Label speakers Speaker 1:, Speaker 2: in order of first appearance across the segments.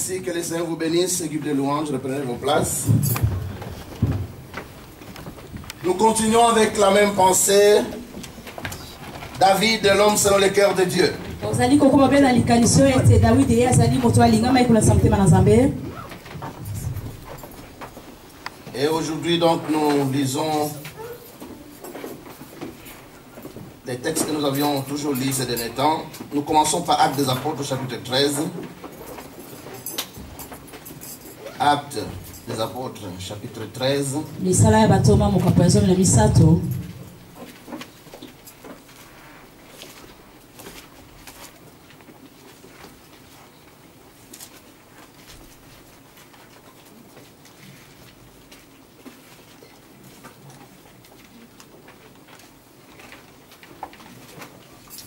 Speaker 1: Merci, que les Seigneur vous bénisse. Équipe de louanges, reprenez vos places. Nous continuons avec la même pensée. David, l'homme selon le cœur de Dieu. Et aujourd'hui, donc, nous lisons les textes que nous avions toujours lus ces derniers temps. Nous commençons par Actes des Apôtres, chapitre 13. Actes des Apôtres, chapitre 13.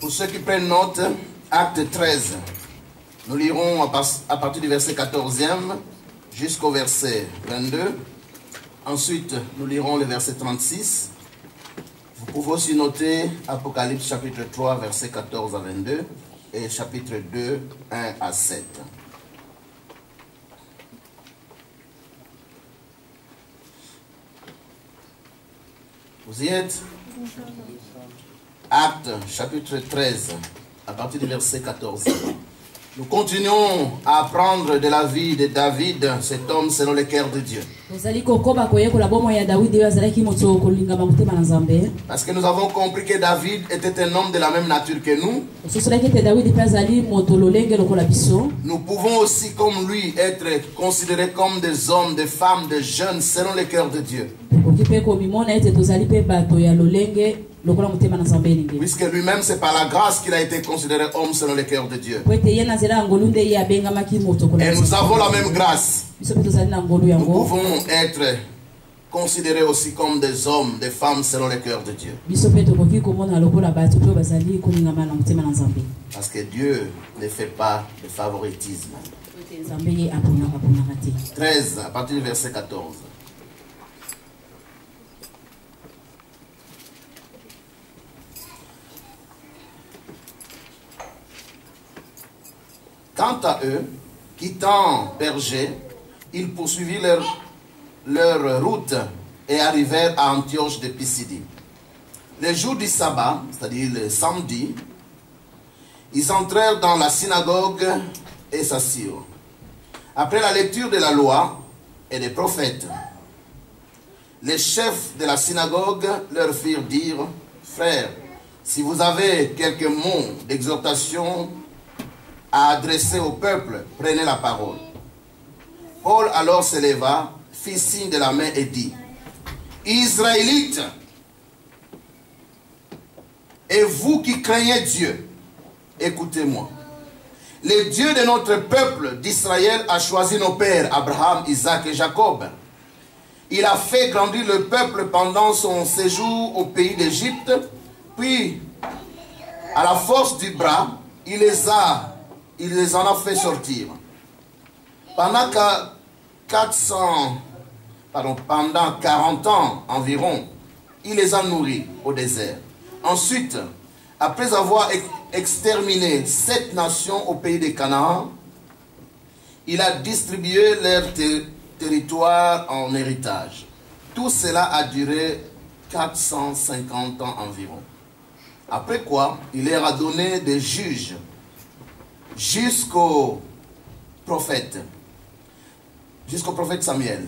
Speaker 1: Pour ceux qui prennent note, Acte 13, nous lirons à partir du verset 14e jusqu'au verset 22. Ensuite, nous lirons le verset 36. Vous pouvez aussi noter Apocalypse chapitre 3, verset 14 à 22 et chapitre 2, 1 à 7. Vous y êtes? Actes chapitre 13, à partir du verset 14. Nous continuons à apprendre de la vie de David, cet homme selon le cœur de Dieu. Parce que nous avons compris que David était un homme de la même nature que nous. Nous pouvons aussi, comme lui, être considérés comme des hommes, des femmes, des jeunes selon le cœur de Dieu. Puisque lui-même, c'est par la grâce qu'il a été considéré homme selon le cœur de Dieu. Et nous avons la même grâce. Nous pouvons être considérés aussi comme des hommes, des femmes selon le cœur de Dieu. Parce que Dieu ne fait pas de favoritisme. 13, à partir du verset 14. Quant à eux, quittant Pergé, ils poursuivirent leur route et arrivèrent à Antioche de Pisidie. Le jour du sabbat, c'est-à-dire le samedi, ils entrèrent dans la synagogue et s'assirent. Après la lecture de la loi et des prophètes, les chefs de la synagogue leur firent dire: « Frères, si vous avez quelques mots d'exhortation à adresser au peuple, prenez la parole. » Paul alors se leva, fit signe de la main et dit: « Israélites, et vous qui craignez Dieu, écoutez-moi. Le Dieu de notre peuple d'Israël a choisi nos pères, Abraham, Isaac et Jacob. Il a fait grandir le peuple pendant son séjour au pays d'Égypte, puis, à la force du bras, il les en a fait sortir. Pendant 40 ans environ, il les a nourris au désert. Ensuite, après avoir exterminé 7 nations au pays de Canaan, il a distribué leur territoire en héritage. Tout cela a duré 450 ans environ. Après quoi, il leur a donné des juges jusqu'au prophète Samuel.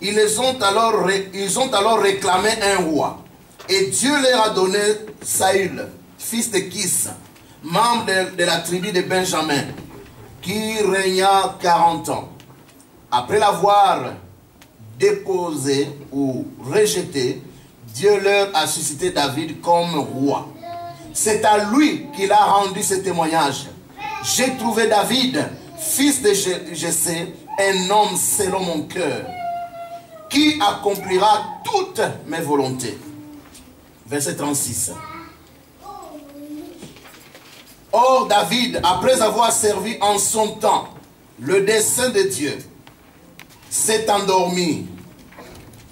Speaker 1: Ils ont alors réclamé un roi. Et Dieu leur a donné Saül, fils de Kis, membre de la tribu de Benjamin, qui régna 40 ans. Après l'avoir déposé ou rejeté, Dieu leur a suscité David comme roi. C'est à lui qu'il a rendu ce témoignage: « J'ai trouvé David, fils de Jessé, un homme selon mon cœur, qui accomplira toutes mes volontés. » Verset 36. Or David, après avoir servi en son temps le dessein de Dieu, s'est endormi.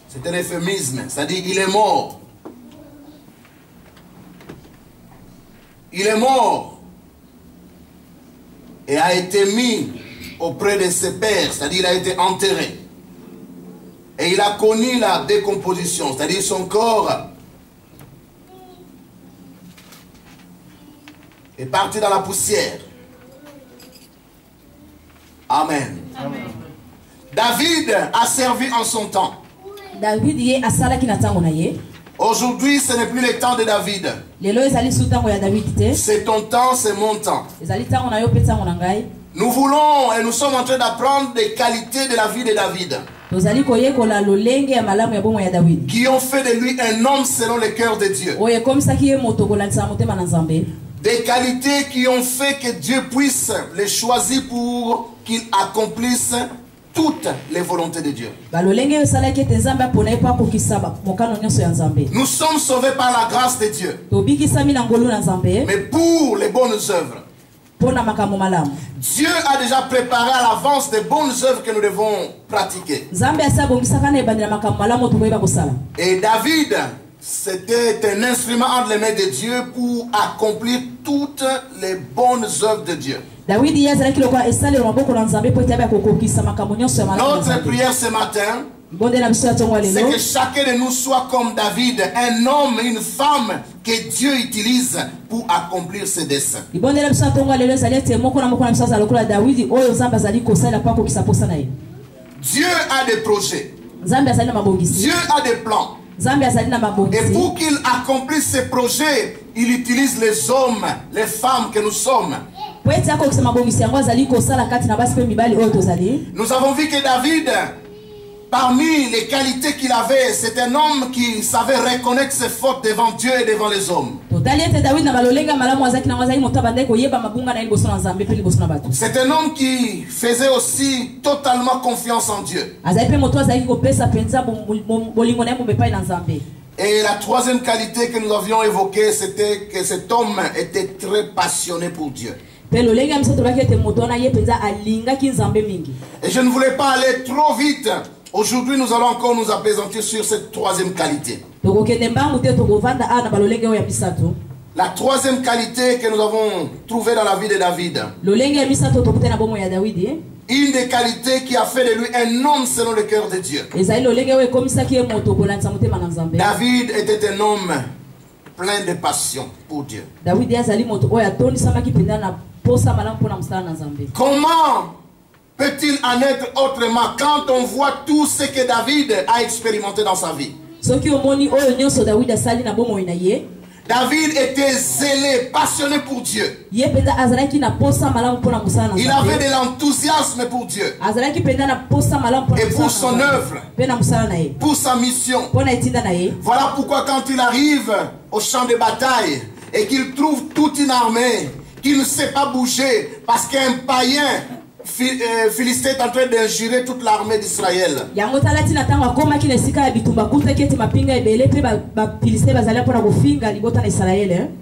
Speaker 1: C'est un euphémisme, c'est-à-dire il est mort. Il est mort et a été mis auprès de ses pères, c'est-à-dire il a été enterré. Et il a connu la décomposition, c'est-à-dire son corps est parti dans la poussière. Amen.
Speaker 2: Amen.
Speaker 1: David a servi en son temps.
Speaker 2: David ye asala ki na tango na ye.
Speaker 1: Aujourd'hui, ce n'est plus le temps de David.
Speaker 2: Lelo ezali su tango ya David te.
Speaker 1: C'est ton temps, c'est mon temps.
Speaker 2: Ezali tango na yo pe tango na ngai.
Speaker 1: Nous voulons et nous sommes en train d'apprendre des qualités de la vie de David,
Speaker 2: Tozali koyekola lolenge ya malamu ya bomo ya David.
Speaker 1: qui ont fait de lui un homme selon le cœur de Dieu.
Speaker 2: Oye comme ça ki ye moto kolandisa motema na Nzambe.
Speaker 1: Des qualités qui ont fait que Dieu puisse les choisir pour qu'ils accomplissent toutes les volontés de Dieu.
Speaker 2: Ba lolenge esalaki ete Nzambe apona ye pa kokisa mokano nyonso ya Nzambe.
Speaker 1: Nous sommes sauvés par la grâce de Dieu,
Speaker 2: Tobikisami na ngolu na Nzambe
Speaker 1: mais pour les bonnes œuvres.
Speaker 2: pona makambo malamu.
Speaker 1: Dieu a déjà préparé à l'avance des bonnes œuvres que nous devons pratiquer.
Speaker 2: Nzambe asabongisaka na ebandela makambo malamu tokoyeba kosala.
Speaker 1: Et David, c'était un instrument entre les mains de Dieu pour accomplir toutes les bonnes œuvres de Dieu.
Speaker 2: David yazalaki lokola esale maboko na Nzambe po ete kokokisa makambo nyonso ya malamu.
Speaker 1: Notre prière ce matin,
Speaker 2: Bonde na biso ya tongo
Speaker 1: c'est
Speaker 2: lelo.
Speaker 1: que chacun de nous soit comme David, un homme, une femme que Dieu utilise pour accomplir ses desseins.
Speaker 2: Bonde na biso ya tongo lelo ezali ete moko na biso azala lokola David oyo Nzambe azali kosala pa kokisa posa na ye.
Speaker 1: Dieu a des projets.
Speaker 2: Nzambe azali na mabongisi.
Speaker 1: Dieu a des plans.
Speaker 2: Nzambe azali na
Speaker 1: Et
Speaker 2: mabongisi.
Speaker 1: pour qu'il accomplisse ses projets, il utilise les hommes, les femmes que nous sommes.
Speaker 2: Po ete akokisa mabongisi yango azali kosala kati na basi pe mibali oyo tozali.
Speaker 1: Nous avons vu que David, parmi les qualités qu'il avait, c'est un homme qui savait reconnaître ses fautes devant Dieu et devant les hommes.
Speaker 2: Totali ete David na balolenga malamu azaki na wazali moto abandai koyeba mabunga na liboso na Nzambe pe liboso na bato.
Speaker 1: C'est un homme qui faisait aussi totalement confiance en Dieu.
Speaker 2: Azali pe moto azali kopesa penza bolingo na ye mobepai na Nzambe.
Speaker 1: Et la troisième qualité que nous avions évoquée, c'était que cet homme était très passionné pour Dieu.
Speaker 2: Pe lolenga miso tobaki ete moto na ye penza alingaki Nzambe mingi.
Speaker 1: Et je ne voulais pas aller trop vite. Aujourd'hui, nous allons encore nous appesantir sur cette troisième qualité. La troisième qualité que nous avons trouvée dans la vie de David. Une des qualités qui a fait de lui un homme selon le cœur de Dieu. David était un homme plein de passion pour Dieu. Comment peut-il en être autrement quand on voit tout ce que David a expérimenté dans sa vie? David était zélé, passionné pour Dieu. Il avait de l'enthousiasme pour Dieu. Et pour son œuvre, pour sa mission. Voilà pourquoi quand il arrive au champ de bataille et qu'il trouve toute une armée qui ne sait pas bouger parce qu'un païen Philistin est en train d'injurer toute l'armée d'Israël.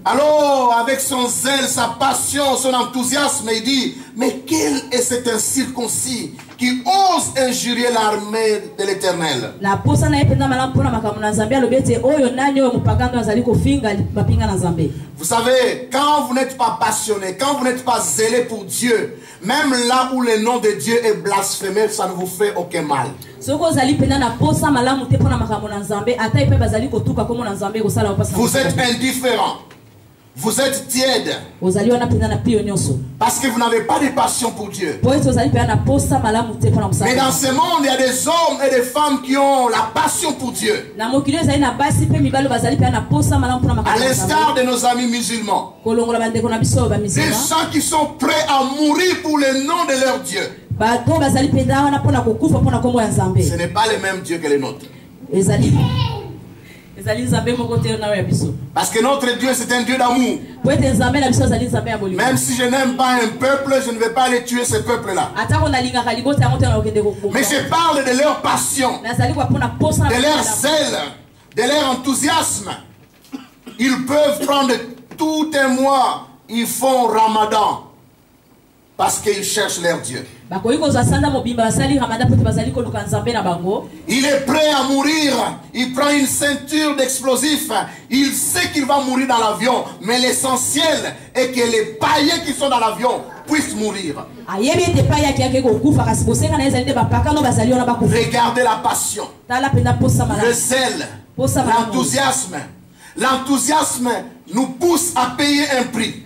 Speaker 1: Alors, avec son zèle, sa passion, son enthousiasme, il dit, mais quel est cet incirconcis qui ose injurier l'armée de l'Éternel? Vous savez, quand vous n'êtes pas passionné, quand vous n'êtes pas zélé pour Dieu, même là où le nom de Dieu est blasphémé, ça ne vous fait aucun mal. Vous êtes indifférent. Vous êtes tiède. Parce que vous n'avez pas de passion pour Dieu. Mais dans ce monde, il y a des hommes et des femmes qui ont la passion pour Dieu. À l'instar de nos amis musulmans. Des gens qui sont prêts à mourir pour le nom de leur Dieu. Ce n'est pas le même Dieu que les nôtres. Parce que notre Dieu, c'est un Dieu d'amour. Même si je n'aime pas un peuple, je ne vais pas aller tuer ce peuple-là. Mais je parle de leur passion, de leur zèle, de leur enthousiasme. Ils peuvent prendre tout un mois, ils font Ramadan. parce qu'ils cherchent leur Dieu. Il est prêt à mourir. Il prend une ceinture d'explosifs. Il sait qu'il va mourir dans l'avion. Mais l'essentiel est que les païens qui sont dans l'avion puissent mourir. Regardez la passion, le zèle, l'enthousiasme. L'enthousiasme nous pousse à payer un prix.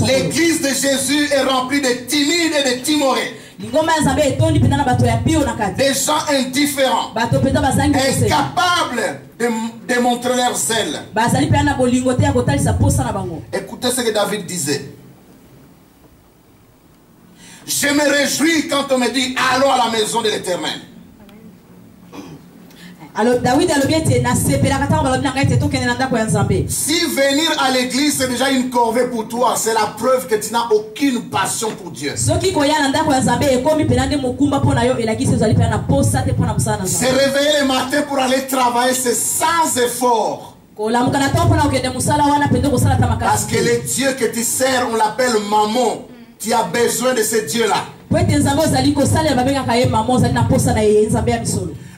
Speaker 1: L'église de Jésus est remplie de timides et de timorés. Des gens indifférents, incapables de montrer leur zèle. Écoutez ce que David disait. Je me réjouis quand on me dit allons à la maison de l'Éternel. Si venir à l'église c'est déjà une corvée pour toi, c'est la preuve que tu n'as aucune passion pour Dieu. Se réveiller le matin pour aller travailler, c'est sans effort. Parce que le Dieu que tu sers, on l'appelle maman. Tu as besoin de ce Dieu-là.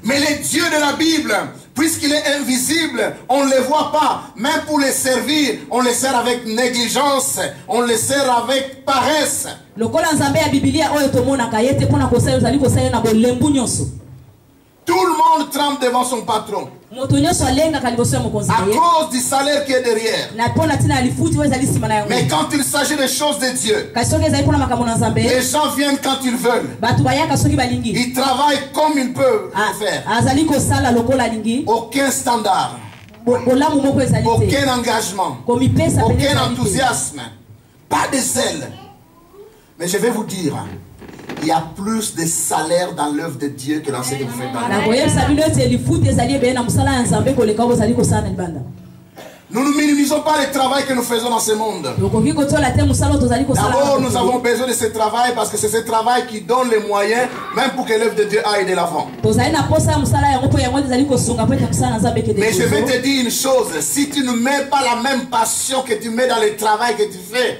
Speaker 1: Mais les dieux de la Bible, puisqu'il est invisible, on ne le voit pas. Même pour les servir, on les sert avec négligence, on les sert avec paresse. Tout le monde tremble devant son patron. À cause du salaire qui est derrière. Mais quand il s'agit des choses de Dieu, les gens viennent quand ils veulent. Ils travaillent comme ils peuvent le faire. Aucun standard. Aucun engagement. Aucun enthousiasme. Pas de zèle. Mais je vais vous dire, il y a plus de salaire dans l'œuvre de Dieu que dans ce que vous faites dans la vie. Nous ne minimisons pas le travail que nous faisons dans ce monde. D'abord, nous avons besoin de ce travail parce que c'est ce travail qui donne les moyens, même pour que l'œuvre de Dieu aille de l'avant. Mais je vais te dire une chose, si tu ne mets pas la même passion que tu mets dans le travail que tu fais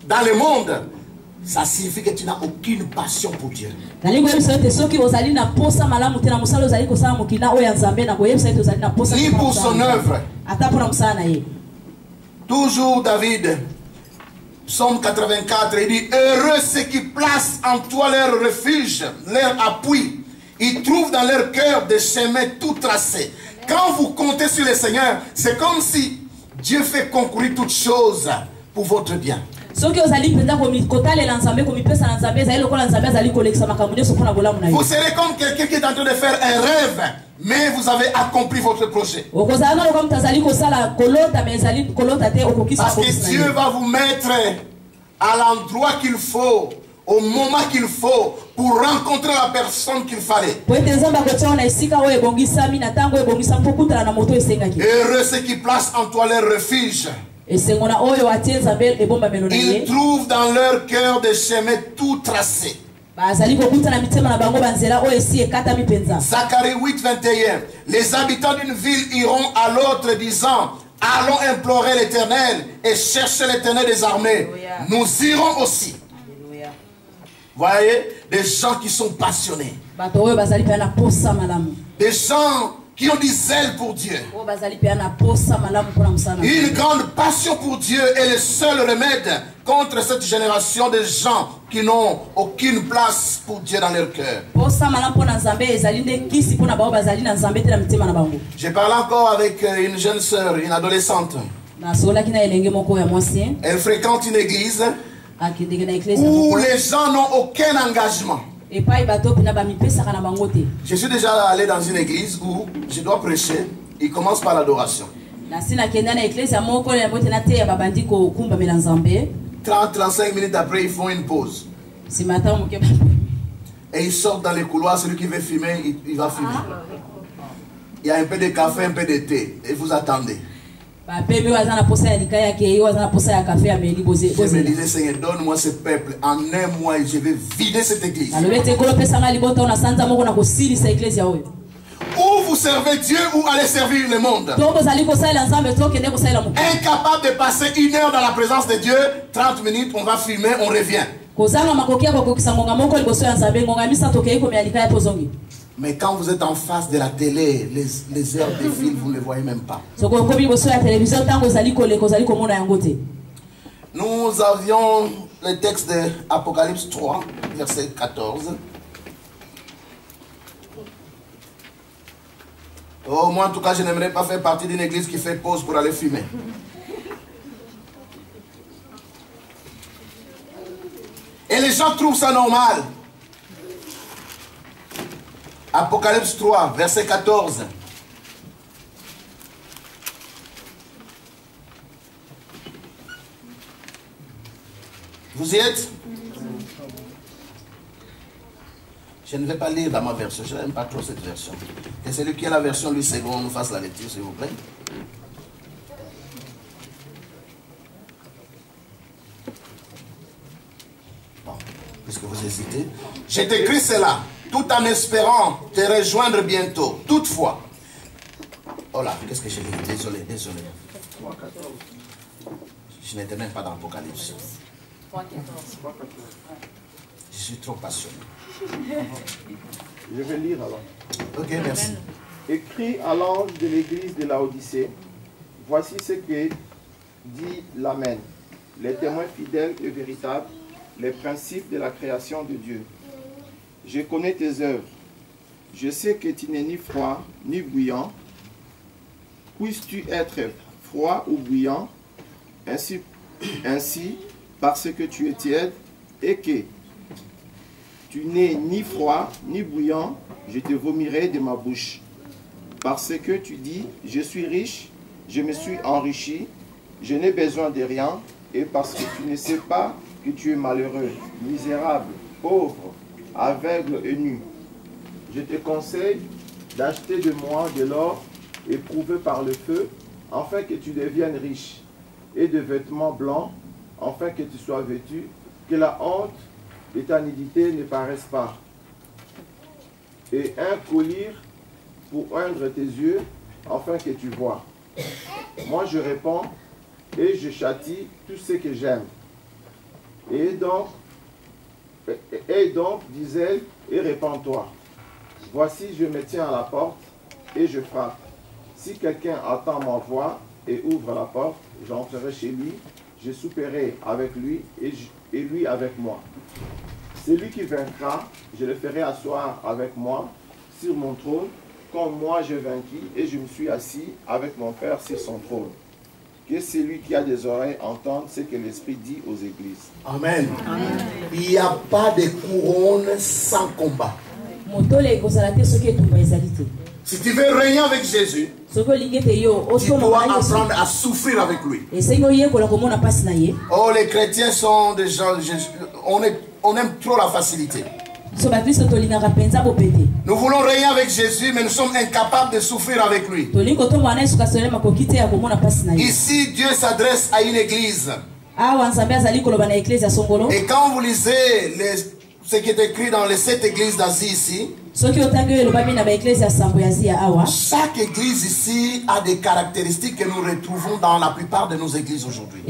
Speaker 1: dans le monde, ça signifie que tu n'as aucune passion pour Dieu. Ni pour son œuvre. Toujours David, Psaume 84, il dit: heureux ceux qui placent en toi leur refuge, leur appui. Ils trouvent dans leur cœur des chemins tout tracés. Quand vous comptez sur le Seigneur, c'est comme si Dieu fait concourir toutes choses pour votre bien. Vous serez comme quelqu'un qui est en train de faire un rêve, mais vous avez accompli votre projet. Parce que Dieu va vous mettre à l'endroit qu'il faut, au moment qu'il faut, pour rencontrer la personne qu'il fallait. Heureux ceux qui placent en toi leur refuge. Ils trouvent dans leur cœur des chemins tout tracés. Zacharie 8, 21. Les habitants d'une ville iront à l'autre disant: allons implorer l'Éternel et chercher l'Éternel des armées. Nous irons aussi. Voyez, des gens qui sont passionnés. Des gens qui ont du zèle pour Dieu. Une grande passion pour Dieu est le seul remède contre cette génération de gens qui n'ont aucune place pour Dieu dans leur cœur. J'ai parlé encore avec une jeune sœur, une adolescente. Elle fréquente une église où les gens n'ont aucun engagement. Je suis déjà allé dans une église où je dois prêcher. Il commence par l'adoration. 30-35 minutes après, ils font une pause. Et ils sortent dans les couloirs. Celui qui veut fumer, il va fumer. Il y a un peu de café, un peu de thé. Et vous attendez. Je me disais: Seigneur, donne-moi ce peuple. En un mois, je vais vider cette église. Où vous vous servez Dieu ou allez servir le monde? Incapable de passer 1 heure dans la présence de Dieu, 30 minutes, on va filmer, on revient. Mais quand vous êtes en face de la télé, les heures défilent, vous ne les voyez même pas. Nous avions le texte de Apocalypse 3, verset 14. Oh, moi en tout cas, je n'aimerais pas faire partie d'une église qui fait pause pour aller fumer. Et les gens trouvent ça normal. Apocalypse 3, verset 14. Vous y êtes? Je ne vais pas lire dans ma version, je n'aime pas trop cette version. Et celui qui a la version Louis II nous fasse la lecture, s'il vous plaît. Bon, puisque vous hésitez. Je t'écris cela, tout en espérant te rejoindre bientôt. Toutefois. Oh là, qu'est-ce que j'ai dit? Désolé. Je n'étais même pas dans l'Apocalypse. Je suis trop passionné.
Speaker 3: Je vais lire alors.
Speaker 1: Ok, merci.
Speaker 3: Écrit à l'ange de l'église de Laodicée, voici ce que dit l'Amen, les témoins fidèles et véritables, les principes de la création de Dieu. Je connais tes œuvres. Je sais que tu n'es ni froid ni bouillant. Puisses-tu être froid ou bouillant, ainsi parce que tu es tiède et que tu n'es ni froid ni bouillant, je te vomirai de ma bouche. Parce que tu dis, je suis riche, je me suis enrichi, je n'ai besoin de rien, et parce que tu ne sais pas que tu es malheureux, misérable, pauvre, aveugle et nu. Je te conseille d'acheter de moi de l'or éprouvé par le feu, afin que tu deviennes riche, et de vêtements blancs, afin que tu sois vêtu, que la honte et ta nudité ne paraissent pas. Et un collier pour oindre tes yeux, afin que tu vois. Moi je réponds, et je châtie tout ce que j'aime. Et donc, dis-elle, et répands-toi. Voici, je me tiens à la porte, et je frappe. Si quelqu'un entend ma voix, et ouvre la porte, j'entrerai chez lui, je souperai avec lui, et lui avec moi. Celui qui vaincra, je le ferai asseoir avec moi sur mon trône, comme moi j'ai vaincu, et je me suis assis avec mon Père sur son trône. Que celui qui a des oreilles entende ce que l'Esprit dit aux églises.
Speaker 1: Amen. Amen. Il n'y a pas de couronne sans combat. Si tu veux régner avec Jésus, tu dois apprendre à souffrir avec lui. Oh, les chrétiens sont des gens, on aime trop la facilité. Nous voulons régner avec Jésus, mais nous sommes incapables de souffrir avec lui. Ici, Dieu s'adresse à une église. Et quand vous lisez ce qui est écrit dans les 7 églises d'Asie ici, chaque église ici a des caractéristiques que nous retrouvons dans la plupart de nos églises aujourd'hui.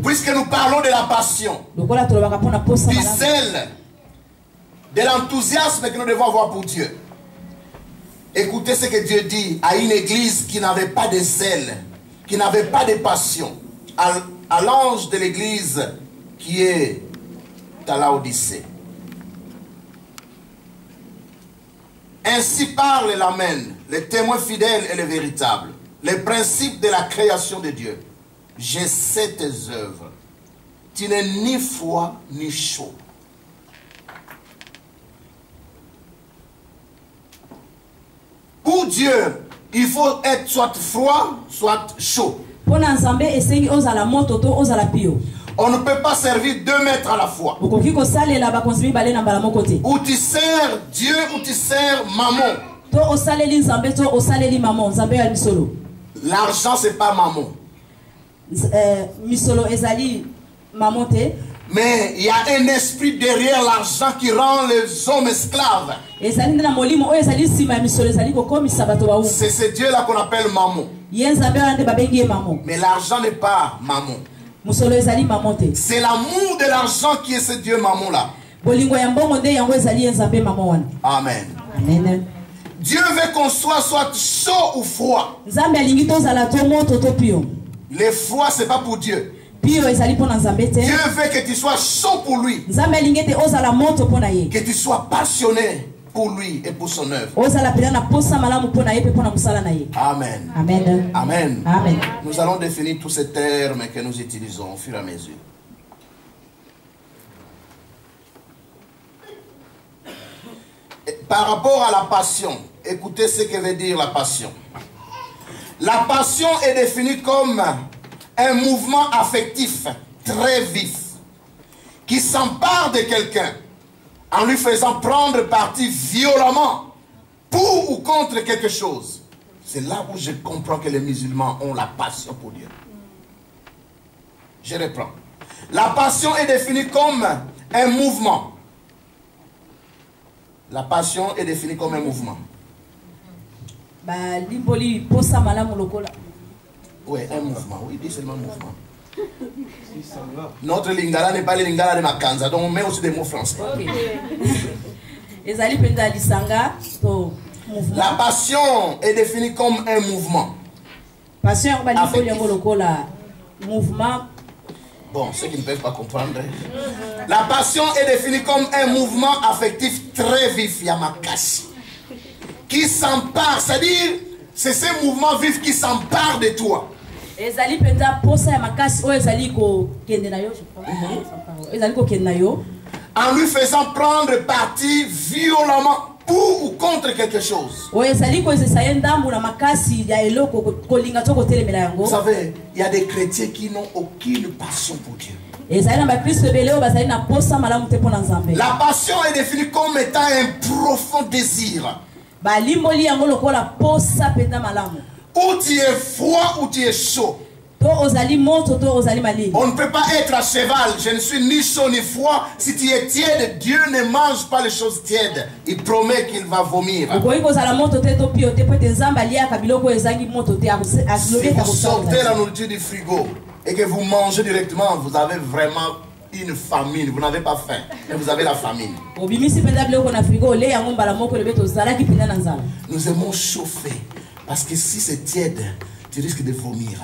Speaker 1: Puisque nous parlons de la passion, du zèle, de l'enthousiasme que nous devons avoir pour Dieu. Écoutez ce que Dieu dit à une église qui n'avait pas de zèle, qui n'avait pas de passion, à l'ange de l'église qui est à Laodicée. Ainsi parle l'Amen, les témoins fidèles et les véritables, les principes de la création de Dieu. Je sais tes œuvres. Tu n'es ni froid ni chaud. Pour Dieu, il faut être soit froid, soit chaud. On ne peut pas servir 2 maîtres à la fois. Ou tu sers Dieu ou tu sers maman. L'argent, c'est pas maman. Mais il y a un esprit derrière l'argent qui rend les hommes esclaves. C'est ce Dieu-là qu'on appelle mammon. Mais l'argent n'est pas mammon. C'est l'amour de l'argent qui est ce Dieu mammon-là. Amen.
Speaker 2: Amen.
Speaker 1: Dieu veut qu'on soit chaud ou froid. Le froid, ce n'est pas pour Dieu. Dieu veut que tu sois chaud pour lui. Que tu sois passionné pour lui et pour son œuvre. Amen.
Speaker 2: Amen.
Speaker 1: Amen.
Speaker 2: Amen.
Speaker 1: Nous allons définir tous ces termes que nous utilisons au fur et à mesure. Par rapport à la passion, écoutez ce que veut dire la passion. La passion est définie comme un mouvement affectif très vif qui s'empare de quelqu'un en lui faisant prendre parti violemment pour ou contre quelque chose. C'est là où je comprends que les musulmans ont la passion pour Dieu. Je reprends. La passion est définie comme un mouvement. La passion est définie comme un mouvement. Oui, un mouvement. Oui, dit seulement mouvement. Notre lingala n'est pas le lingala de Makanza, donc on met aussi des mots français. La passion est définie comme un mouvement. Bon, ceux qui ne peuvent pas comprendre. La passion est définie comme un mouvement affectif très vif, Yamakashi, qui s'empare, c'est-à-dire, c'est ce mouvement vif qui s'empare de toi. En lui faisant prendre parti violemment pour ou contre quelque chose. Vous savez, il y a des chrétiens qui n'ont aucune passion pour Dieu. La passion est définie comme étant un profond désir. Ou tu es froid ou tu es chaud. On ne peut pas être à cheval. Je ne suis ni chaud ni froid. Si tu es tiède, Dieu ne mange pas les choses tièdes. Il promet qu'il va vomir. Si vous sortez la nourriture du frigo et que vous mangez directement, vous avez vraiment une famine. Vous n'avez pas faim, mais vous avez la famine. Nous aimons chauffer. Parce que si c'est tiède, tu risques de vomir.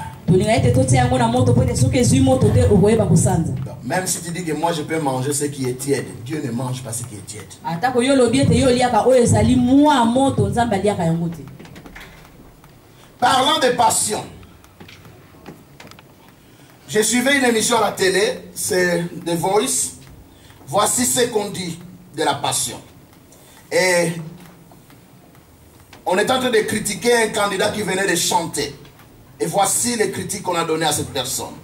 Speaker 1: Même si tu dis que moi je peux manger ce qui est tiède, Dieu ne mange pas ce qui est tiède. Parlant de passion, j'ai suivi une émission à la télé, c'est The Voice. Voici ce qu'on dit de la passion. Et on est en train de critiquer un candidat qui venait de chanter. Et voici les critiques qu'on a données à cette personne.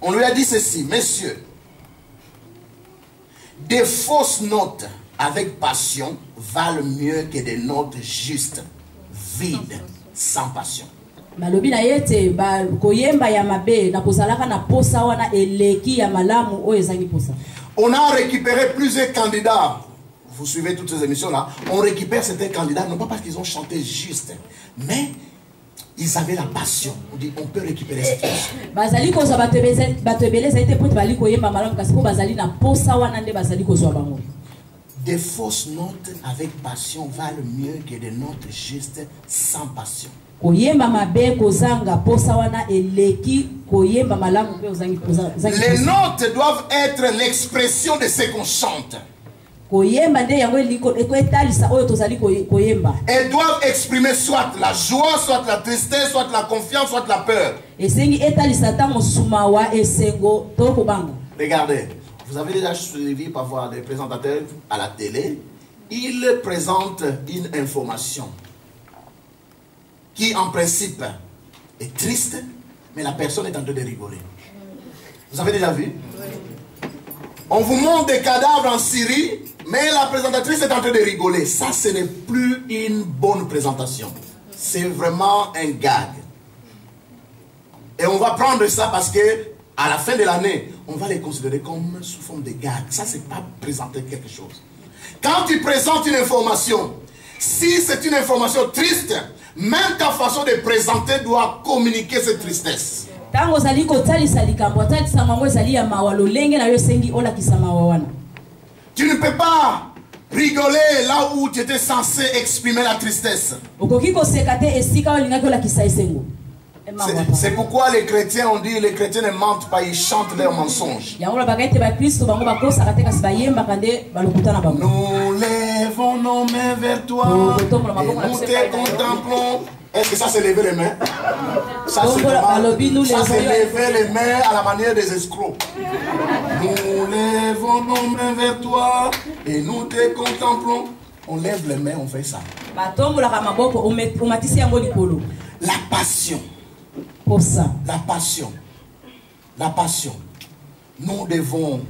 Speaker 1: On lui a dit ceci: messieurs, des fausses notes avec passion valent mieux que des notes justes, vides, sans passion. On a récupéré plusieurs candidats. Vous suivez toutes ces émissions-là. On récupère certains candidats, non pas parce qu'ils ont chanté juste, mais ils avaient la passion. On dit, on peut récupérer cette passion. Des fausses notes avec passion valent mieux que des notes justes sans passion. Les notes doivent être l'expression de ce qu'on chante. Elles doivent exprimer soit la joie, soit la tristesse, soit la confiance, soit la peur. Regardez, vous avez déjà suivi parfois des présentateurs à la télé. Ils présentent une information qui en principe est triste, mais la personne est en train de rigoler. Vous avez déjà vu? On vous montre des cadavres en Syrie, mais la présentatrice est en train de rigoler. Ça, ce n'est plus une bonne présentation. C'est vraiment un gag. Et on va prendre ça parce que À la fin de l'année, on va les considérer comme sous forme de gag. Ça, c'est pas présenter quelque chose. Quand tu présentes une information, si c'est une information triste, même ta façon de présenter doit communiquer cette tristesse. Tu ne peux pas rigoler là où tu étais censé exprimer la tristesse. C'est pourquoi les chrétiens ont dit les chrétiens ne mentent pas, ils chantent leurs mensonges. Nous lèvons nos mains vers toi et nous te contemplons. Est-ce que ça c'est lever les mains? Ça c'est lever les mains à la manière des escrocs. Nous lèvons nos mains vers toi et nous te contemplons. On lève les mains, on fait ça. La passion. La passion. La passion. Nous devons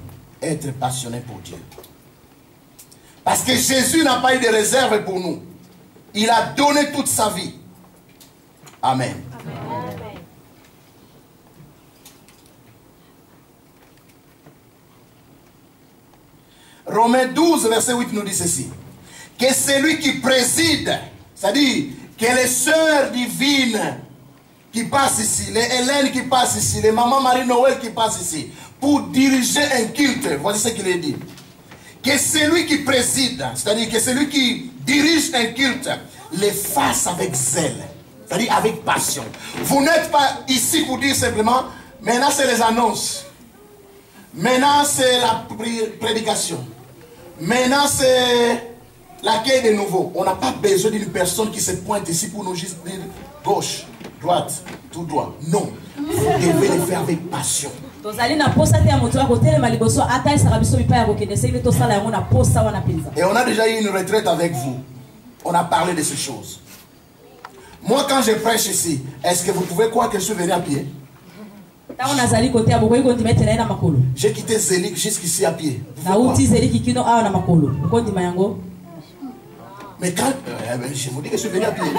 Speaker 1: être passionnés pour Dieu. Parce que Jésus n'a pas eu de réserve pour nous. Il a donné toute sa vie. Amen. Amen. Romains 12, verset 8 nous dit ceci. Que celui qui préside, c'est-à-dire que les sœurs divines qui passent ici, les Hélènes qui passent ici, les mamans Marie-Noël qui passent ici, pour diriger un culte, voici ce qu'il est dit. Que celui qui préside, c'est-à-dire que celui qui dirige un culte, les fasse avec zèle, c'est-à-dire avec passion. Vous n'êtes pas ici pour dire simplement, maintenant c'est les annonces, maintenant c'est la prédication, maintenant c'est l'accueil des nouveaux. On n'a pas besoin d'une personne qui se pointe ici pour nous juste dire gauche, droite, tout droit. Non, vous devez le faire avec passion. Et on a déjà eu une retraite avec vous. On a parlé de ces choses. Moi, quand je prêche ici, est-ce que vous pouvez croire que je suis venu à pied? J'ai quitté Zélik jusqu'ici à pied. Mais quand... je vous dis que je suis venu à pied.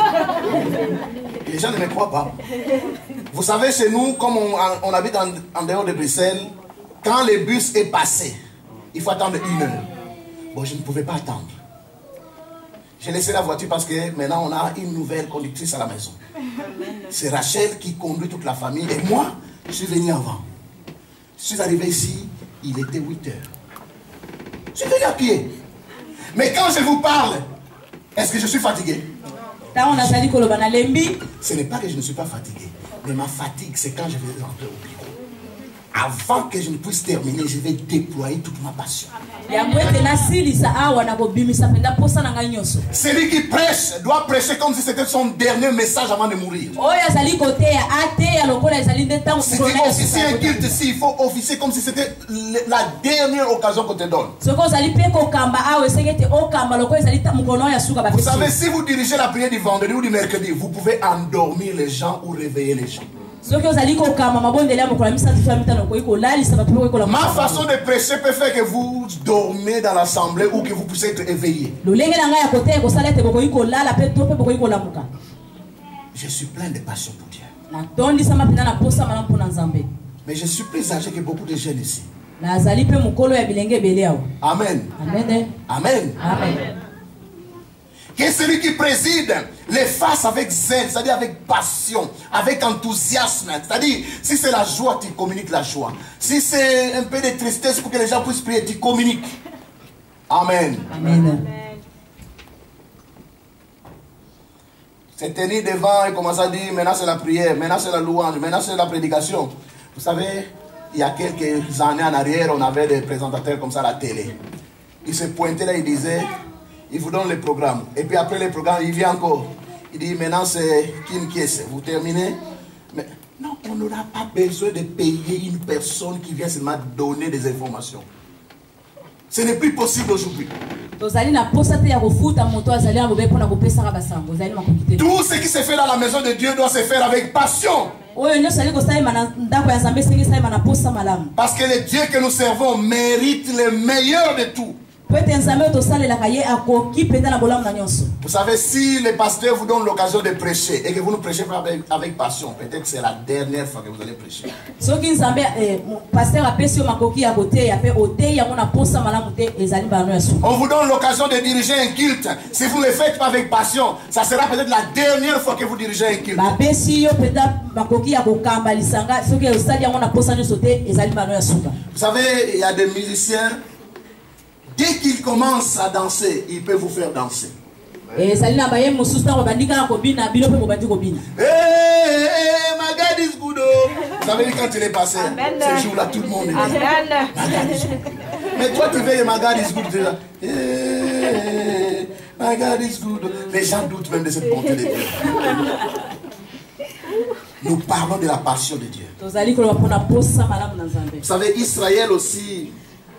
Speaker 1: Les gens ne me croient pas. Vous savez, chez nous, comme on habite en dehors de Bruxelles, quand le bus est passé, il faut attendre 1 heure. Bon, je ne pouvais pas attendre. J'ai laissé la voiture parce que maintenant on a une nouvelle conductrice à la maison. C'est Rachel qui conduit toute la famille. Et moi, je suis venu avant. Je suis arrivé ici, il était 8 heures. Je suis venu à pied. Mais quand je vous parle, est-ce que je suis fatigué? Ce n'est pas que je ne suis pas fatigué. Mais ma fatigue, c'est quand je vais rentrer au bureau. Avant que je ne puisse terminer, je vais déployer toute ma passion. Celui qui prêche doit prêcher comme si c'était son dernier message avant de mourir. Si tu officier un culte ici, il faut officier comme si c'était la dernière occasion qu'on te donne. Vous savez, si vous dirigez la prière du vendredi ou du mercredi, vous pouvez endormir les gens ou réveiller les gens. Ma façon de prêcher peut faire que vous dormez dans l'assemblée ou que vous puissiez être éveillé. Je suis plein de passion pour Dieu. Mais je suis plus âgé que beaucoup de jeunes ici. Amen. Amen. Amen. Amen. Que celui qui préside les fasse avec zèle, c'est-à-dire avec passion, avec enthousiasme. C'est-à-dire, si c'est la joie, tu communiques la joie. Si c'est un peu de tristesse pour que les gens puissent prier, tu communiques. Amen. Amen. C'est tenir devant et commencer à dire, maintenant c'est la prière, maintenant c'est la louange, maintenant c'est la prédication. Vous savez, il y a quelques années en arrière, on avait des présentateurs comme ça à la télé. Ils se pointaient là, ils disaient... Il vous donne le programme. Et puis après le programme, il vient encore. Il dit, maintenant c'est Kim Kies. Vous terminez. Mais non, on n'aura pas besoin de payer une personne qui vient seulement donner des informations. Ce n'est plus possible aujourd'hui. Tout ce qui se fait dans la maison de Dieu doit se faire avec passion. Parce que le Dieu que nous servons mérite le meilleur de tout. Vous savez, si les pasteurs vous donnent l'occasion de prêcher et que vous ne prêchez pas avec passion, peut-être que c'est la dernière fois que vous allez prêcher. On vous donne l'occasion de diriger un culte. Si vous ne le faites pas avec passion, ça sera peut-être la dernière fois que vous dirigez un culte. Vous savez, il y a des musiciens, dès qu'ils commencent à danser, ils peuvent vous faire danser. Hey, my God is good. Vous savez, quand il est passé, ce jour-là, tout le monde est là. Mais toi, tu veux my God is good. Tu es là. Hey, my God is good. Les gens doutent même de cette bonté de Dieu. Nous parlons de la passion de Dieu. Vous savez, Israël aussi,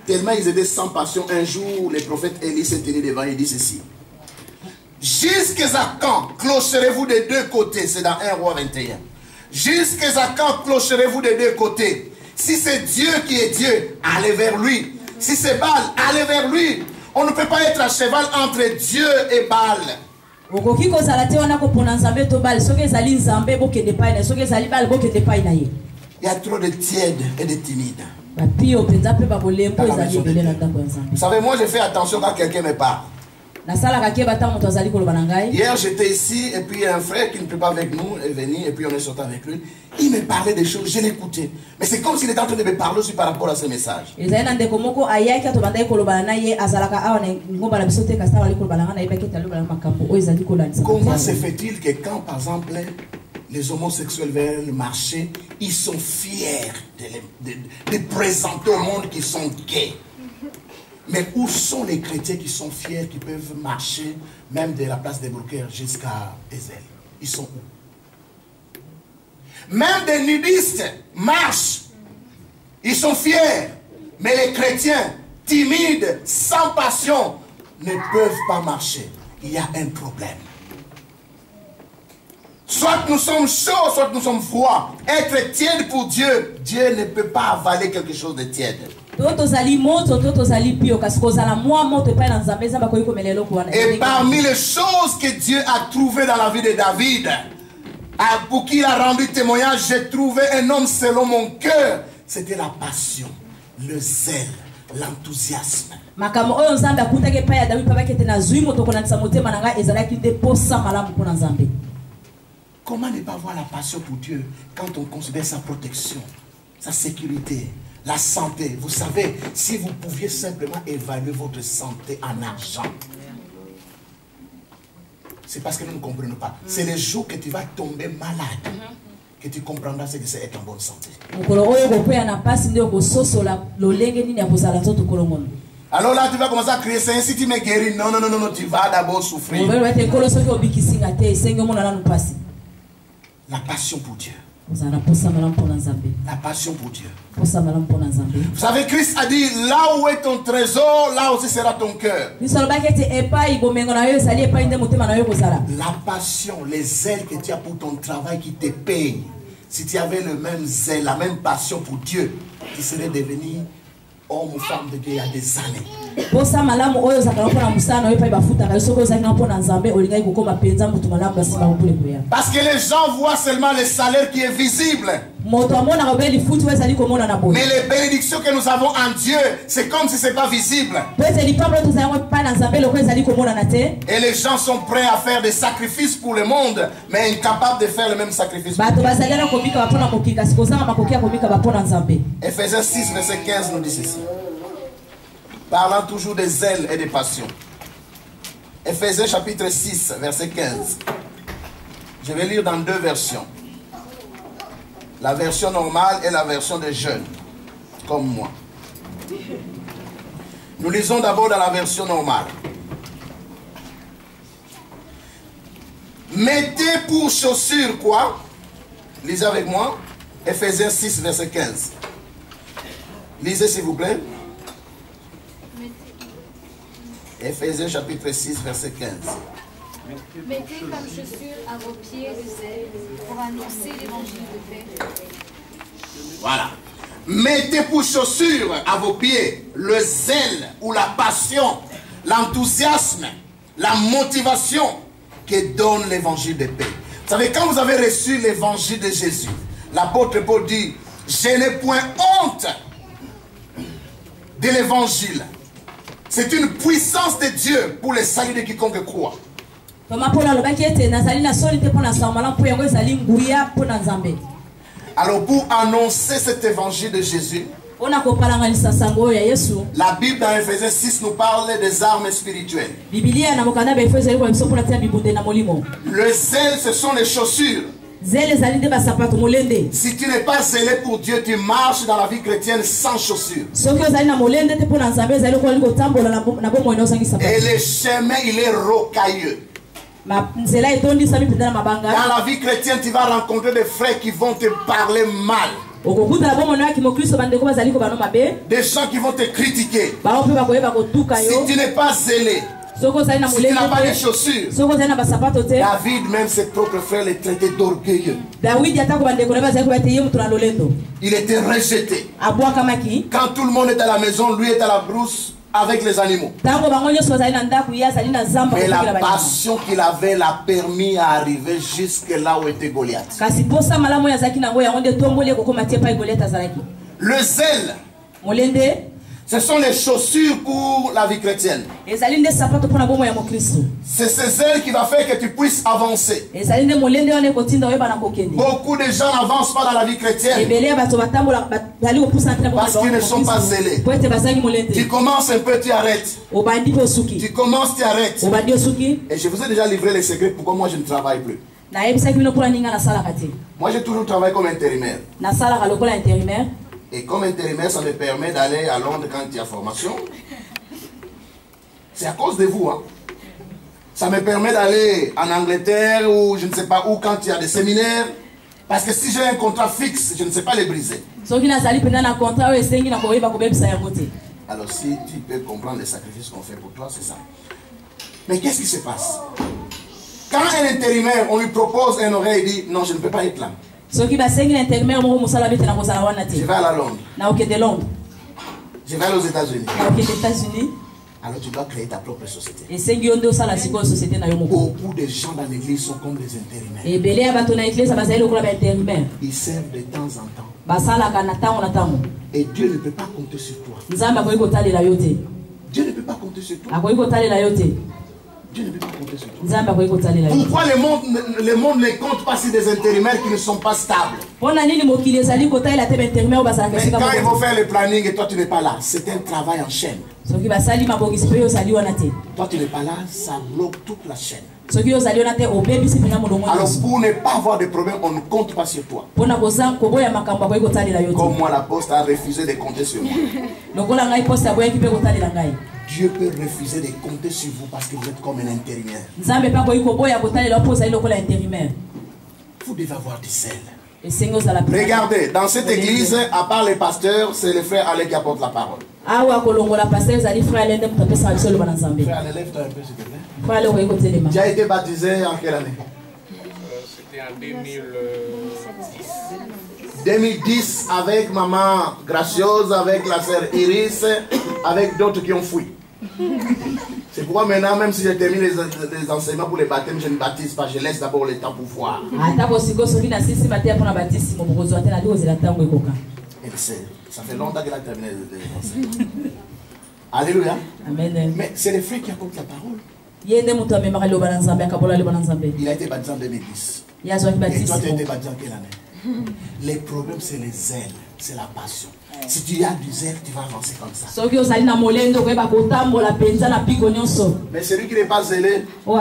Speaker 1: tellement ils étaient sans passion, un jour, les prophètes Élie s'est tenu devant et dit ceci. Jusqu'à quand clocherez-vous des deux côtés? C'est dans 1 Roi 21. Jusqu'à quand clocherez-vous des deux côtés? Si c'est Dieu qui est Dieu, allez vers lui. Si c'est Baal, allez vers lui. On ne peut pas être à cheval entre Dieu et Baal. Il y a trop de tièdes et de timides. Vous savez, moi je fais attention quand quelqu'un me parle. Hier j'étais ici et puis un frère qui ne peut pas avec nous est venu et puis on est sorti avec lui. Il me parlait des choses, je l'écoutais. Mais c'est comme s'il était en train de me parler aussi par rapport à ce message. Comment se fait-il que quand par exemple les homosexuels veulent marcher, ils sont fiers de présenter au monde qu'ils sont gays? Mais où sont les chrétiens qui sont fiers, qui peuvent marcher même de la place des Brookers jusqu'à Ezel? Ils sont où? Même des nudistes marchent. Ils sont fiers. Mais les chrétiens, timides, sans passion, ne peuvent pas marcher. Il y a un problème. Soit nous sommes chauds, soit nous sommes froids. Être tiède pour Dieu, Dieu ne peut pas avaler quelque chose de tiède. Et parmi les choses que Dieu a trouvées dans la vie de David, pour qui il a rendu témoignage, j'ai trouvé un homme selon mon cœur. C'était la passion, le zèle, l'enthousiasme. Comment ne pas avoir la passion pour Dieu quand on considère sa protection, sa sécurité, la santé? Vous savez, si vous pouviez simplement évaluer votre santé en argent, c'est parce que nous ne comprenons pas. C'est le jour que tu vas tomber malade que tu comprendras ce que c'est être en bonne santé. Alors là, tu vas commencer à crier, Seigneur, si tu me guéris, non, non, non, non, tu vas d'abord souffrir. La passion pour Dieu. La passion pour Dieu. Vous savez, Christ a dit, là où est ton trésor, là aussi sera ton cœur. La passion, les ailes que tu as pour ton travail qui te payent. Si tu avais le même zèle, la même passion pour Dieu, tu serais devenu homme ou femme de Dieu il y a des années. Parce que les gens voient seulement le salaire qui est visible. Mais les bénédictions que nous avons en Dieu, c'est comme si ce n'est pas visible. Et les gens sont prêts à faire des sacrifices pour le monde, mais incapables de faire le même sacrifice pour Dieu. Ephésiens 6, verset 15 nous dit ceci. Parlant toujours des zèles et des passions. Ephésiens chapitre 6, verset 15. Je vais lire dans deux versions. La version normale et la version des jeunes, comme moi. Nous lisons d'abord dans la version normale. Mettez pour chaussure quoi? Lisez avec moi. Ephésiens 6, verset 15. Lisez s'il vous plaît. Ephésiens chapitre 6, verset 15.
Speaker 4: Mettez comme chaussure à vos pieds le zèle pour annoncer l'évangile de paix.
Speaker 1: Voilà. Mettez pour chaussure à vos pieds le zèle ou la passion, l'enthousiasme, la motivation que donne l'évangile de paix. Vous savez, quand vous avez reçu l'évangile de Jésus, l'apôtre Paul dit, je n'ai point honte de l'évangile. C'est une puissance de Dieu pour le salut de quiconque croit. Alors pour annoncer cet évangile de Jésus, la Bible dans Ephésiens 6 nous parle des armes spirituelles. Le zèle, ce sont les chaussures. Si tu n'es pas zélé pour Dieu, tu marches dans la vie chrétienne sans chaussures. Et le chemin, il est rocailleux. Dans la vie chrétienne, tu vas rencontrer des frères qui vont te parler mal. Des gens qui vont te critiquer. Si tu n'es pas zélé, si tu n'as pas de chaussures, David, même ses propres frères, les traitaient d'orgueilleux. Il était rejeté. Quand tout le monde est à la maison, lui est à la brousse avec les animaux. Mais la passion qu'il avait l'a permis à arriver jusque là où était Goliath. Le zèle, ce sont les chaussures pour la vie chrétienne. C'est ce zèle qui va faire que tu puisses avancer. Beaucoup de gens n'avancent pas dans la vie chrétienne parce qu'ils ne sont pas zélés. Tu commences un peu, tu arrêtes. Tu commences, tu arrêtes. Et je vous ai déjà livré les secrets pourquoi moi je ne travaille plus. Moi j'ai toujours travaillé comme intérimaire. Et comme intérimaire, ça me permet d'aller à Londres quand il y a formation. C'est à cause de vous. Hein. Ça me permet d'aller en Angleterre ou je ne sais pas où quand il y a des séminaires. Parce que si j'ai un contrat fixe, je ne sais pas les briser. Alors si tu peux comprendre les sacrifices qu'on fait pour toi, c'est ça. Mais qu'est-ce qui se passe? Quand un intérimaire, on lui propose un horaire, il dit non, je ne peux pas être là. Je vais à la Londres. Je vais aux États-Unis. Alors tu dois créer ta propre société. Beaucoup de gens dans l'église sont comme des intérimaires. Ils servent de temps en temps. Et Dieu ne peut pas compter sur toi. Dieu ne peut pas compter sur toi. Dieu ne peut pas compter sur toi. Pourquoi le monde ne compte pas sur des intérimaires qui ne sont pas stables? Mais quand ils vont faire le planning et toi tu n'es pas là, c'est un travail en chaîne. Toi tu n'es pas là, ça bloque toute la chaîne. Alors pour ne pas avoir de problème, on ne compte pas sur toi. Comme moi l'apôtre a refusé de compter sur moi. Dieu peut refuser de compter sur vous parce que vous êtes comme un intérimaire. Vous devez avoir du zèle. Regardez, dans cette église, à part les pasteurs, c'est le frère Alain qui apporte la parole. Frère Alain, lève-toi un peu s'il te plaît. Tu as été baptisé en quelle année?
Speaker 5: C'était en 2010.
Speaker 1: 2010 avec maman Gracieuse, avec la sœur Iris, avec d'autres qui ont fui. C'est pourquoi maintenant, même si j'ai terminé les enseignements pour les baptêmes, je ne baptise pas, je laisse d'abord le temps pour voir. Et ça fait longtemps qu'elle a terminé les enseignements. Alléluia. Amen. Mais c'est les frères qui apportent la parole. Il a été baptisé en 2010. Et toi, tu as été baptisé en quelle année? Les problèmes, c'est les zèles, c'est la passion. Si tu as du zèle, tu vas avancer comme ça. Mais celui qui n'est pas zélé, vous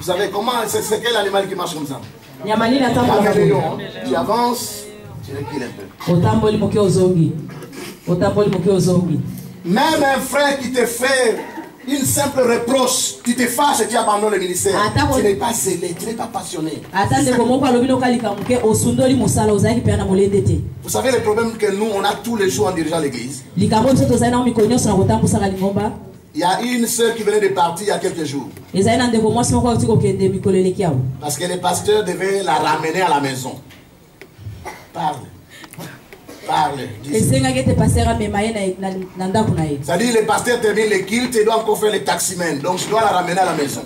Speaker 1: savez comment, c'est quel animal qui marche comme ça? Tu avances, tu recules un peu. Même un frère qui te fait une simple reproche, tu te fâches et tu abandonnes le ministère. Tu n'es pas zélé, tu n'es pas passionné. Vous savez le problème que nous on a tous les jours en dirigeant l'église. Il Il y a une sœur qui venait de partir il y a quelques jours. Parce que les pasteurs devaient la ramener à la maison. Parle. Parle. C'est-à-dire le pasteur termine le culte et doit encore faire les taximens. Donc je dois la ramener à la maison.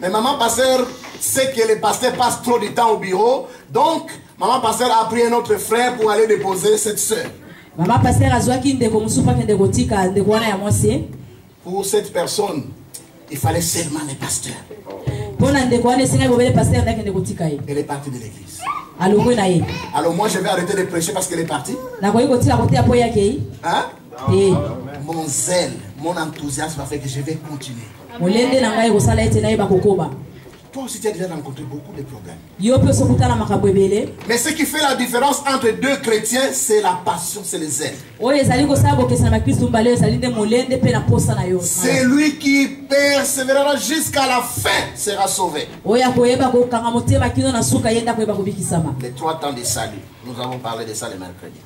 Speaker 1: Mais maman pasteur sait que les pasteurs passent trop de temps au bureau. Donc maman pasteur a pris un autre frère pour aller déposer cette sœur. Pour cette personne, il fallait seulement les pasteurs. Elle est partie de l'église. Alors moi je vais arrêter de prêcher parce qu'elle est partie. Hein? Mon zèle, mon enthousiasme va faire que je vais continuer. Toi aussi tu as déjà rencontré beaucoup de problèmes. Mais ce qui fait la différence entre deux chrétiens, c'est la passion, c'est le zèle. C'est lui qui persévérera jusqu'à la fin sera sauvé. Les 3 temps de salut, nous avons parlé de ça le mercredi.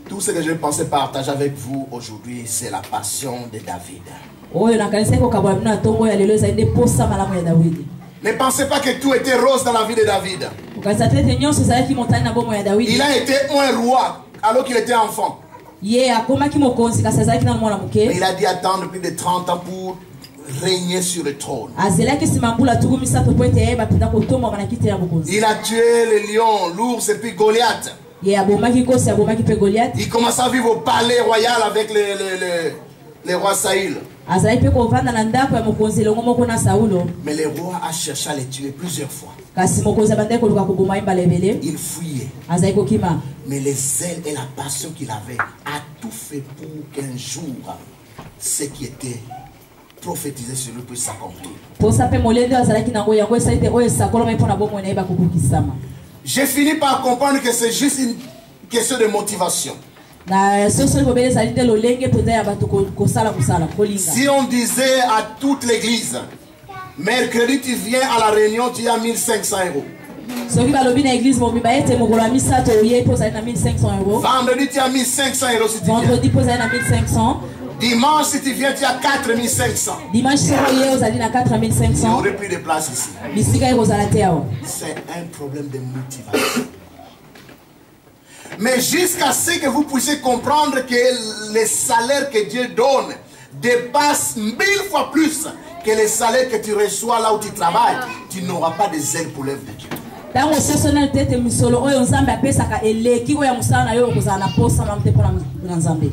Speaker 1: Tout ce que je pensais partager avec vous aujourd'hui, c'est la passion de David. Ne pensez pas que tout était rose dans la vie de David. Il a été un roi alors qu'il était enfant. Mais il a dû attendre plus de 30 ans pour régner sur le trône. Il a tué le lion, l'ours et puis Goliath. Il commence à vivre au palais royal avec le roi Saül. Mais le roi a cherché à les tuer plusieurs fois. Il fuyait. Mais le zèle et la passion qu'il avait a tout fait pour qu'un jour ce qui était prophétisé sur lui puisse s'accomplir. J'ai fini par comprendre que c'est juste une question de motivation. Si on disait à toute l'église, mercredi tu viens à la réunion, tu as 1500 euros. Vendredi tu as 1500 euros si tu viens. Dimanche si tu viens tu as 4500. Il n'y aurait plus de place ici. C'est un problème de motivation. Mais jusqu'à ce que vous puissiez comprendre que les salaires que Dieu donne dépassent 1000 fois plus que les salaires que tu reçois là où tu travailles, tu n'auras pas de zèle pour l'œuvre de Dieu.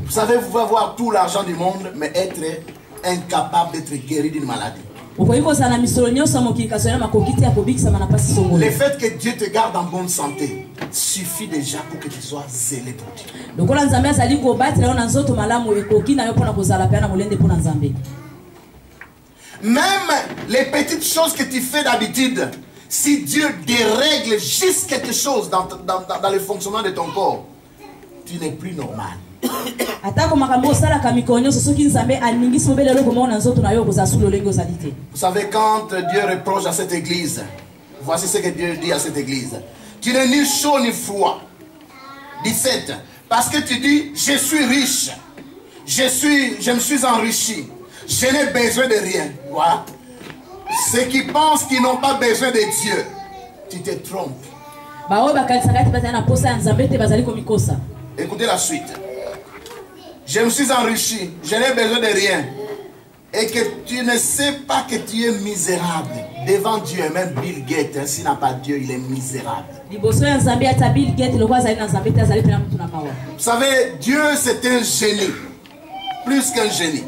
Speaker 1: Vous savez, vous pouvez avoir tout l'argent du monde, mais être incapable d'être guéri d'une maladie. Le fait que Dieu te garde en bonne santé suffit déjà pour que tu sois zélé pour Dieu. Même les petites choses que tu fais d'habitude, si Dieu dérègle juste quelque chose dans le fonctionnement de ton corps, tu n'es plus normal. Vous savez, quand Dieu reproche à cette église, voici ce que Dieu dit à cette église: tu n'es ni chaud ni froid. 17. Parce que tu dis, je suis riche, je me suis enrichi, je n'ai besoin de rien. Voilà. Ceux qui pensent qu'ils n'ont pas besoin de Dieu, tu te trompes. Écoutez la suite. Je me suis enrichi, je n'ai besoin de rien. Et que tu ne sais pas que tu es misérable devant Dieu. Même Bill Gates, s'il n'a pas Dieu, il est misérable. Vous savez, Dieu c'est un génie. Plus qu'un génie.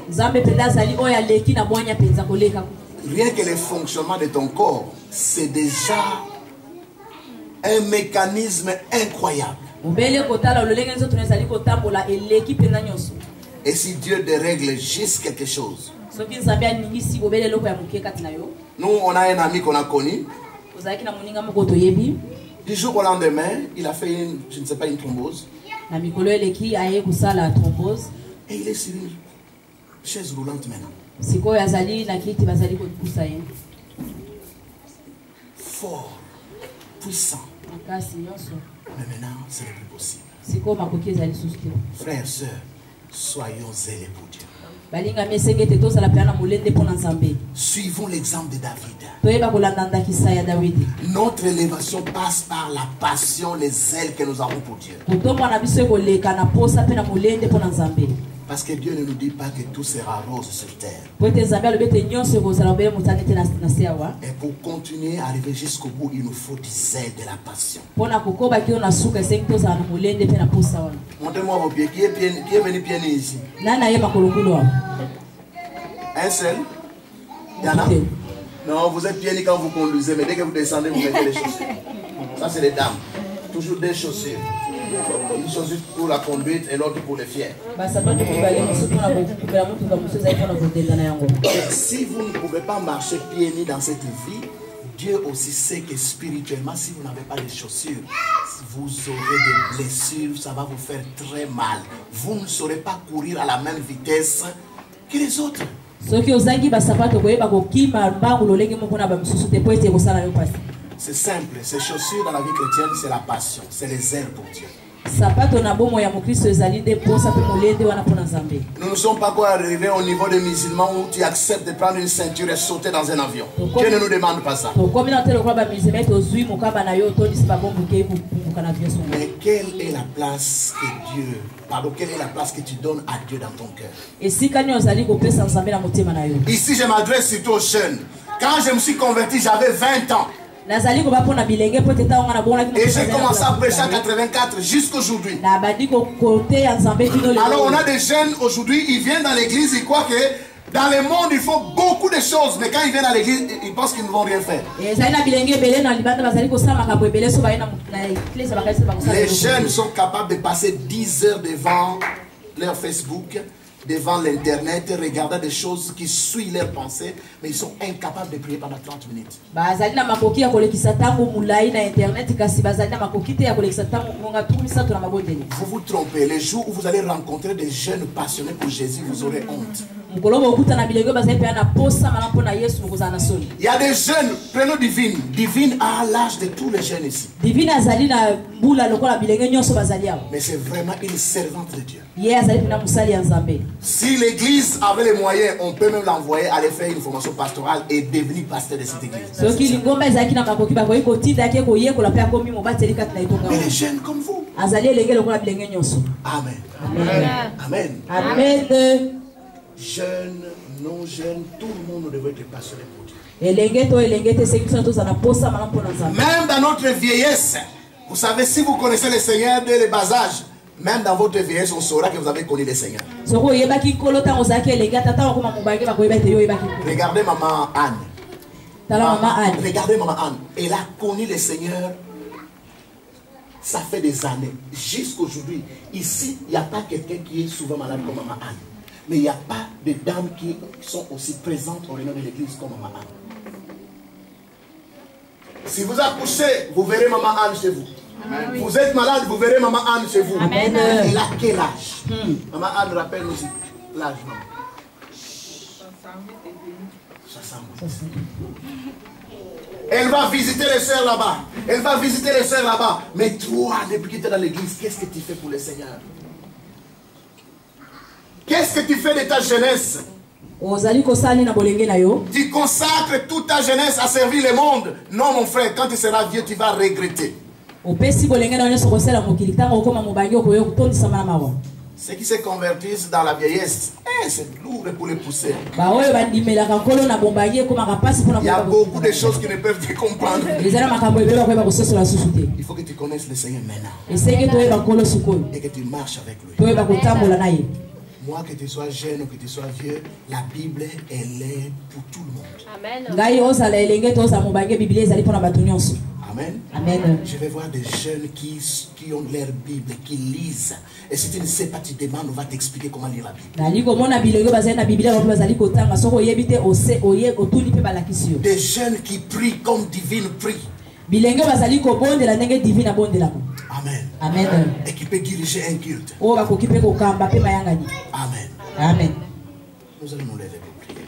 Speaker 1: Rien que le fonctionnement de ton corps, c'est déjà un mécanisme incroyable. Et si Dieu dérègle juste quelque chose. Nous, on a un ami qu'on a connu. Du jour au lendemain, il a fait une, je ne sais pas, une thrombose. Et il est sur une chaise roulante maintenant. Fort, puissant. Mais maintenant, ce n'est plus possible. Frères, sœurs, soyons zélés pour Dieu. Suivons l'exemple de David. Notre élévation passe par la passion, les zèles que nous avons pour Dieu. Parce que Dieu ne nous dit pas que tout sera rose sur terre. Et pour continuer à arriver jusqu'au bout, il nous faut du zèle, de la passion. Montrez-moi vos pieds. Qui est venu pieds nus ici? Un seul? Il y en a? Non, vous êtes pieds nus quand vous conduisez, mais dès que vous descendez, vous mettez les chaussures. Ça, c'est les dames. Toujours des chaussures. Une chaussure pour la conduite et l'autre pour les fiers. Si vous ne pouvez pas marcher pieds nus dans cette vie, Dieu aussi sait que spirituellement, si vous n'avez pas de chaussures, vous aurez des blessures, ça va vous faire très mal. Vous ne saurez pas courir à la même vitesse que les autres. C'est simple, ces chaussures dans la vie chrétienne, c'est la passion, c'est les ailes pour Dieu. Nous ne sommes pas encore arrivés au niveau des musulmans où tu acceptes de prendre une ceinture et sauter dans un avion. Dieu ne nous demande pas ça. Mais quelle est la place que Dieu, quelle est la place que tu donnes à Dieu dans ton cœur? Ici, je m'adresse surtout aux jeunes. Quand je me suis converti, j'avais 20 ans. Et j'ai commencé à prêcher en 84 jusqu'aujourd'hui. Alors on a des jeunes aujourd'hui, ils viennent dans l'église, ils croient que dans le monde il faut beaucoup de choses, mais quand ils viennent à l'église, ils pensent qu'ils ne vont rien faire. Les jeunes sont capables de passer 10 heures devant leur Facebook, devant l'internet, regardant des choses qui suivent leurs pensées, mais ils sont incapables de prier pendant 30 minutes. Vous vous trompez. Les jours où vous allez rencontrer des jeunes passionnés pour Jésus, vous aurez honte. Il y a des jeunes, prenons Divine. Divine a l'âge de tous les jeunes ici. Mais c'est vraiment une servante de Dieu. Si l'église avait les moyens, on peut même l'envoyer aller faire une formation pastorale et devenir pasteur de cette église. Mais les jeunes comme vous. Amen. Amen. Amen. Jeunes, non jeunes, tout le monde devrait être passionné pour Dieu. Même dans notre vieillesse, vous savez, si vous connaissez le Seigneur dès le bas âge, même dans votre vieillesse, on saura que vous avez connu le Seigneur. Regardez maman Anne. Regardez maman Anne. Elle a connu le Seigneur. Ça fait des années. Jusqu'aujourd'hui. Ici, il n'y a pas quelqu'un qui est souvent malade comme maman Anne. Mais il n'y a pas de dames qui sont aussi présentes au réunion de l'église comme maman Anne. Si vous accouchez, vous verrez maman Anne chez vous. Amen. Vous êtes malade, vous verrez maman Anne chez vous. Amen. Elle a quel âge? Maman Anne, rappelle-nous l'âge, maman. 60. Elle va visiter les sœurs là-bas. Elle va visiter les sœurs là-bas. Mais toi, depuis que tu es dans l'église, qu'est-ce que tu fais pour le Seigneur? Qu'est-ce que tu fais de ta jeunesse? Tu consacres toute ta jeunesse à servir le monde. Non, mon frère, quand tu seras vieux, tu vas regretter. Ceux qui se convertissent dans la vieillesse, c'est lourd pour les pousser. Il y a beaucoup de choses qui ne peuvent te comprendre. Il faut que tu connaisses le Seigneur maintenant. Et que tu marches avec lui. Moi, que tu sois jeune ou que tu sois vieux, la Bible, elle est pour tout le monde. Amen. Amen. Je vais voir des jeunes qui ont leur Bible, qui lisent. Et si tu ne sais pas, tu demandes, on va t'expliquer comment lire la Bible. Des jeunes qui prient comme Divine prie. Amen. Amen. Et qui peut diriger un culte. Amen. Amen. Nous allons nous lever pour prier.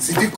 Speaker 1: Si tu